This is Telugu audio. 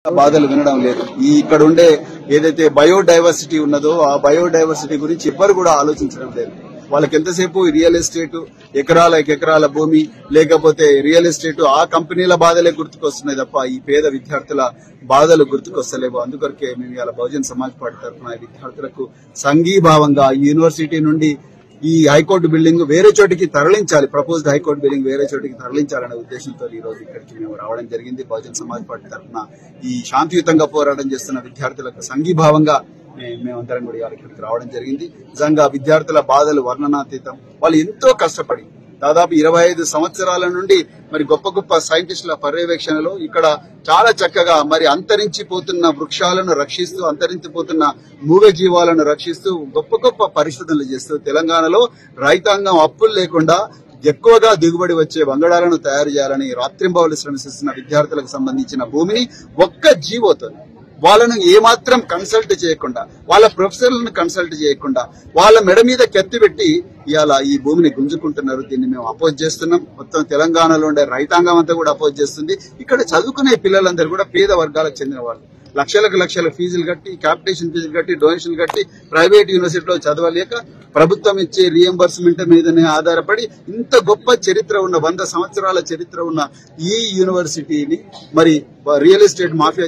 బాధలు వినడం లేదు. ఈ ఇక్కడ ఉండే ఏదైతే బయోడైవర్సిటీ ఉన్నదో ఆ బయోడైవర్సిటీ గురించి ఎవ్వరు కూడా ఆలోచించడం లేదు. వాళ్ళకి ఎంతసేపు రియల్ ఎస్టేట్, ఎకరాల భూమి, లేకపోతే రియల్ ఎస్టేట్ ఆ కంపెనీల బాధలే గుర్తుకొస్తున్నాయి తప్ప ఈ పేద విద్యార్థుల బాధలు గుర్తుకొస్తలేవు. అందుకొరకే మేము ఇలా బహుజన్ సమాజ్ పార్టీ తరఫున విద్యార్థులకు సంఘీభావంగా ఈ యూనివర్సిటీ నుండి ఈ హైకోర్టు బిల్డింగ్ వేరే చోటికి తరలించాలి, ప్రపోజ్డ్ హైకోర్టు బిల్డింగ్ వేరే చోటికి తరలించాలనే ఉద్దేశంతో ఈ రోజు ఇక్కడికి మేము రావడం జరిగింది. బహుజన్ సమాజ్ పార్టీ తరఫున ఈ శాంతియుతంగా పోరాటం చేస్తున్న విద్యార్థులకు సంఘీభావంగా మేమందరం కూడా ఇక్కడికి రావడం జరిగింది. నిజంగా విద్యార్థుల బాధలు వర్ణనాతీతం. వాళ్ళు ఎంతో కష్టపడి దాదాపు 25 సంవత్సరాల నుండి మరి గొప్ప గొప్ప సైంటిస్టుల పర్యవేక్షణలో ఇక్కడ చాలా చక్కగా మరి అంతరించిపోతున్న వృక్షాలను రక్షిస్తూ, అంతరించిపోతున్న మూగజీవాలను రక్షిస్తూ గొప్ప గొప్ప పరిశోధనలు చేస్తూ తెలంగాణలో రైతాంగం అప్పులు లేకుండా ఎక్కువగా దిగుబడి వచ్చే వంగడాలను తయారు చేయాలని రాత్రింబవలు శ్రమిస్తున్న విద్యార్థులకు సంబంధించిన భూమిని ఒక్క జీవోతో వాళ్ళను ఏమాత్రం కన్సల్ట్ చేయకుండా, వాళ్ళ ప్రొఫెసర్లను కన్సల్ట్ చేయకుండా వాళ్ళ మెడ మీద కెత్తి పెట్టి ఇవాళ ఈ భూమిని గుంజుకుంటున్నారు. దీన్ని మేము అపోజ్ చేస్తున్నాం. మొత్తం తెలంగాణలో ఉండే రైతాంగం అంతా కూడా అపోజ్ చేస్తుంది. ఇక్కడ చదువుకునే పిల్లలందరూ కూడా పేద వర్గాలకు చెందిన వాళ్ళు. లక్షల ఫీజులు కట్టి, క్యాపిటేషన్ ఫీజులు కట్టి, డొనేషన్లు కట్టి ప్రైవేట్ యూనివర్సిటీలో చదవలేక ప్రభుత్వం ఇచ్చే రియంబర్స్మెంట్ మీదనే ఆధారపడి ఇంత గొప్ప చరిత్ర ఉన్న 100 సంవత్సరాల చరిత్ర ఉన్న ఈ యూనివర్సిటీని మరి రియల్ ఎస్టేట్ మాఫియా